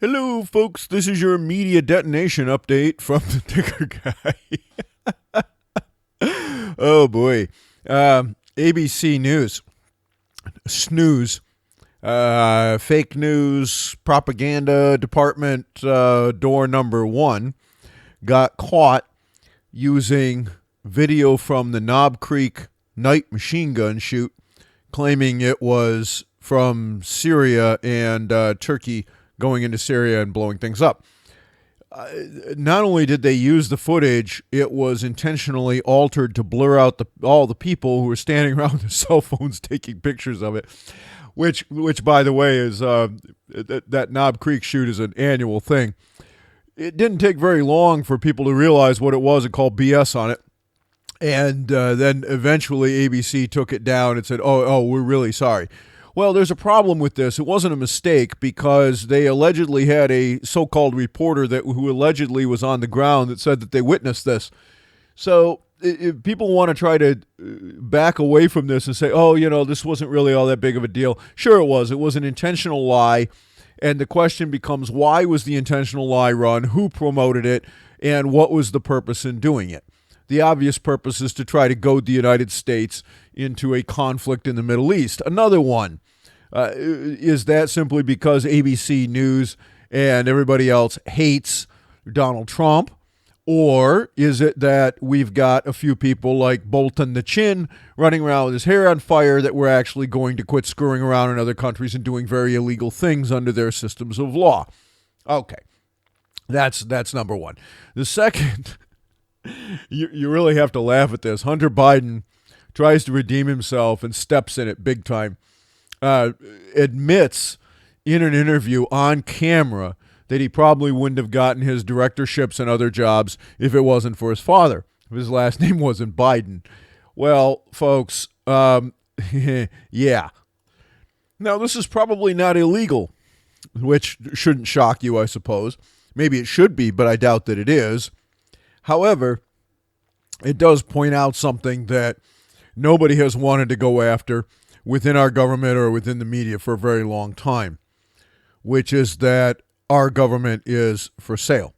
Hello, folks. This is your media detonation update from the Ticker Guy. Oh, boy. ABC News. Snooze. Fake news propaganda department door number one got caught using video from the Knob Creek night machine gun shoot, claiming it was from Syria and Turkey going into Syria and blowing things up. Not only did they use the footage, it was intentionally altered to blur out all the people who were standing around with their cell phones taking pictures of it. Which, by the way, is that Knob Creek shoot is an annual thing. It didn't take very long for people to realize what it was and call BS on it. And then eventually ABC took it down and said, oh, we're really sorry. Well, there's a problem with this. It wasn't a mistake because they allegedly had a so-called reporter who allegedly was on the ground that said that they witnessed this. So if people want to try to back away from this and say, this wasn't really all that big of a deal. Sure it was. It was an intentional lie. And the question becomes, why was the intentional lie run? Who promoted it? And what was the purpose in doing it? The obvious purpose is to try to goad the United States into a conflict in the Middle East. Another one. Is that simply because ABC News and everybody else hates Donald Trump? Or is it that we've got a few people like Bolton the Chin running around with his hair on fire that we're actually going to quit screwing around in other countries and doing very illegal things under their systems of law? Okay, that's number one. The second, you really have to laugh at this. Hunter Biden tries to redeem himself and steps in it big time. Admits in an interview on camera that he probably wouldn't have gotten his directorships and other jobs if it wasn't for his father. If his last name wasn't Biden. Well, folks, yeah. Now, this is probably not illegal, which shouldn't shock you, I suppose. Maybe it should be, but I doubt that it is. However, it does point out something that nobody has wanted to go after within our government or within the media for a very long time, which is that our government is for sale.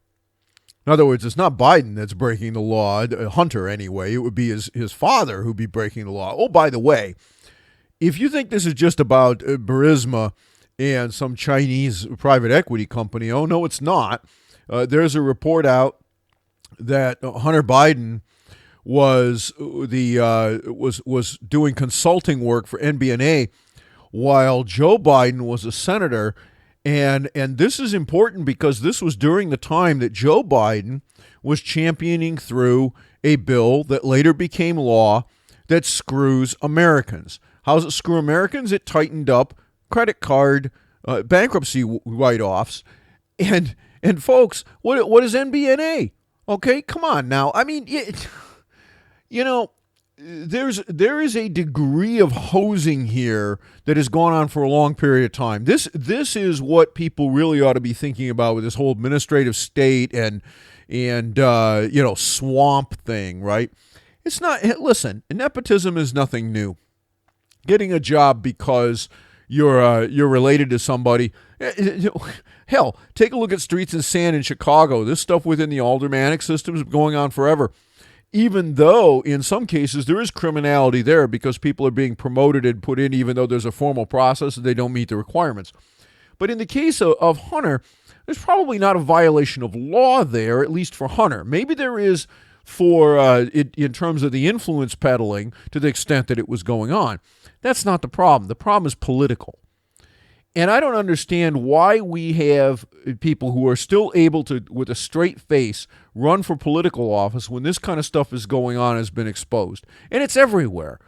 In other words, it's not Biden that's breaking the law, Hunter anyway. It would be his father who'd be breaking the law. Oh, by the way, if you think this is just about Burisma and some Chinese private equity company, oh, no, it's not. There's a report out that Hunter Biden was doing consulting work for NBNA while Joe Biden was a senator. And this is important because this was during the time that Joe Biden was championing through a bill that later became law that screws Americans. How does it screw Americans? It tightened up credit card bankruptcy write-offs. And folks, what is NBNA? Okay, come on now. I mean, there is a degree of hosing here that has gone on for a long period of time. This is what people really ought to be thinking about with this whole administrative state and swamp thing, right? It's not. Listen, nepotism is nothing new. Getting a job because you're related to somebody. Hell, take a look at Streets and Sand in Chicago. This stuff within the aldermanic system is going on forever. Even though in some cases there is criminality there because people are being promoted and put in even though there's a formal process and they don't meet the requirements. But in the case of Hunter, there's probably not a violation of law there, at least for Hunter. Maybe there is for in terms of the influence peddling to the extent that it was going on. That's not the problem. The problem is political. And I don't understand why we have people who are still able to, with a straight face, run for political office when this kind of stuff is going on, has been exposed. And it's everywhere.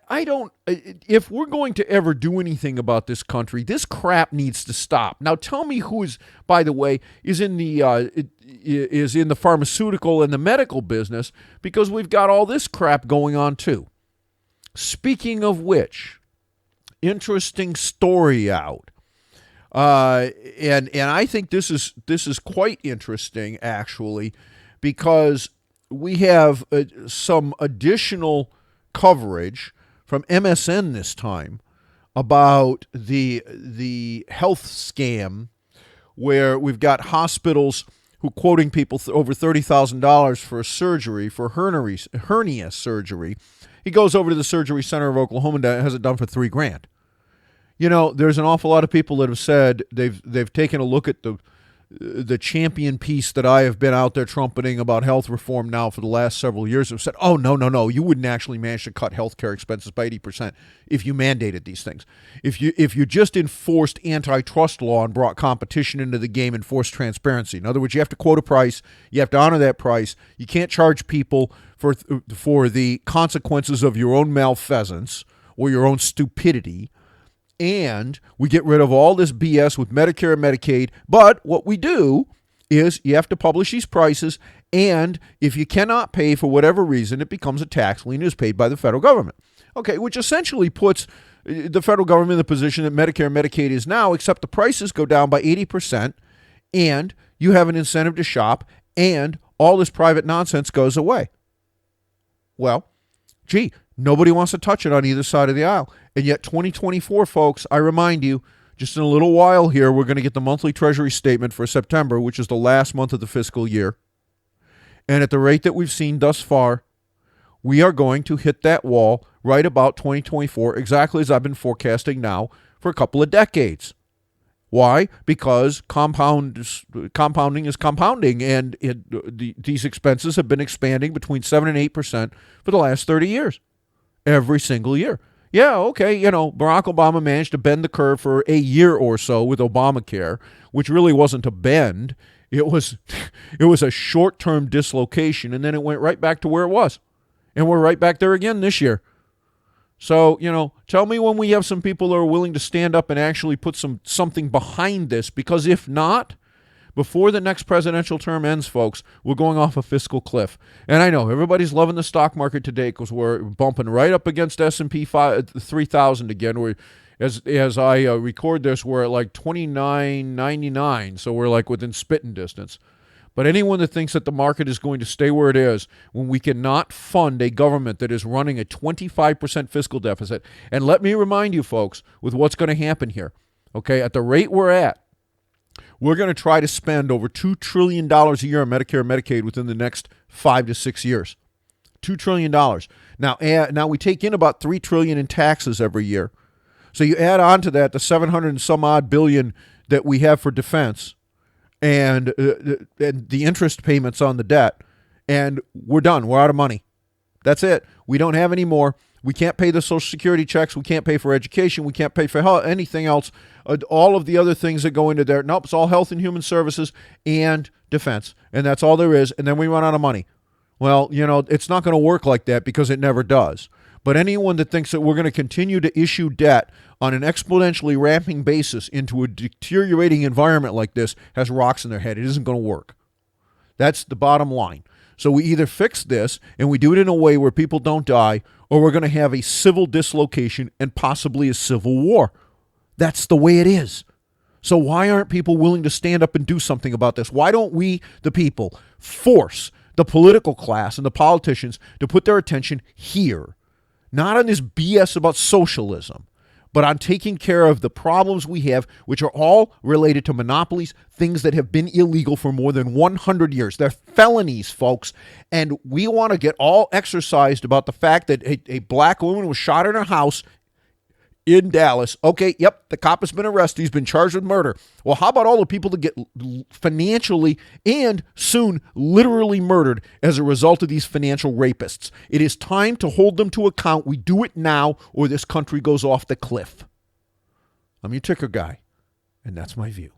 I don't, if we're going to ever do anything about this country, this crap needs to stop. Now tell me who is, by the way, is in the pharmaceutical and the medical business, because we've got all this crap going on too. Speaking of which, interesting story out. And I think this is quite interesting, actually, because we have some additional coverage from MSN this time about the health scam where we've got hospitals who quoting people over $30,000 for a surgery, for hernia surgery. He goes over to the surgery center of Oklahoma and has it done for $3,000. You know, there's an awful lot of people that have said they've taken a look at the champion piece that I have been out there trumpeting about health reform now for the last several years, have said, oh, no, you wouldn't actually manage to cut healthcare expenses by 80% if you mandated these things. If you just enforced antitrust law and brought competition into the game and forced transparency. In other words, you have to quote a price, you have to honor that price, you can't charge people for the consequences of your own malfeasance or your own stupidity. And we get rid of all this BS with Medicare and Medicaid. But what we do is you have to publish these prices, and if you cannot pay for whatever reason, it becomes a tax lien is paid by the federal government. Okay, which essentially puts the federal government in the position that Medicare and Medicaid is now, except the prices go down by 80%, and you have an incentive to shop, and all this private nonsense goes away. Well, gee, nobody wants to touch it on either side of the aisle. And yet 2024, folks, I remind you, just in a little while here, we're going to get the monthly Treasury statement for September, which is the last month of the fiscal year. And at the rate that we've seen thus far, we are going to hit that wall right about 2024, exactly as I've been forecasting now for a couple of decades. Why? Because compounding is compounding, and these expenses have been expanding between 7 and 8% for the last 30 years, every single year. Yeah, okay, Barack Obama managed to bend the curve for a year or so with Obamacare, which really wasn't a bend. It was a short-term dislocation, and then it went right back to where it was. And we're right back there again this year. So, tell me when we have some people that are willing to stand up and actually put something behind this, because if not, before the next presidential term ends, folks, we're going off a fiscal cliff. And I know everybody's loving the stock market today because we're bumping right up against S&P 3000 again. We're, as I record this, we're at like 29.99, so we're like within spitting distance. But anyone that thinks that the market is going to stay where it is when we cannot fund a government that is running a 25% fiscal deficit, and let me remind you, folks, with what's going to happen here, okay, at the rate we're at, we're going to try to spend over $2 trillion a year on Medicare and Medicaid within the next 5 to 6 years. $2 trillion. Now we take in about $3 trillion in taxes every year. So you add on to that the 700 and some odd billion that we have for defense and the interest payments on the debt, and we're done. We're out of money. That's it. We don't have any more. We can't pay the Social Security checks. We can't pay for education. We can't pay for anything else. All of the other things that go into there. Nope, it's all health and human services and defense. And that's all there is. And then we run out of money. Well, it's not going to work like that because it never does. But anyone that thinks that we're going to continue to issue debt on an exponentially ramping basis into a deteriorating environment like this has rocks in their head. It isn't going to work. That's the bottom line. So we either fix this and we do it in a way where people don't die, or we're going to have a civil dislocation and possibly a civil war. That's the way it is. So why aren't people willing to stand up and do something about this? Why don't we, the people, force the political class and the politicians to put their attention here? Not on this BS about socialism, but on taking care of the problems we have, which are all related to monopolies, things that have been illegal for more than 100 years. They're felonies, folks. And we want to get all exercised about the fact that a black woman was shot in her house in Dallas. Okay, yep, the cop has been arrested. He's been charged with murder. Well, how about all the people that get financially and soon literally murdered as a result of these financial rapists? It is time to hold them to account. We do it now, or this country goes off the cliff. I'm your ticker guy, and that's my view.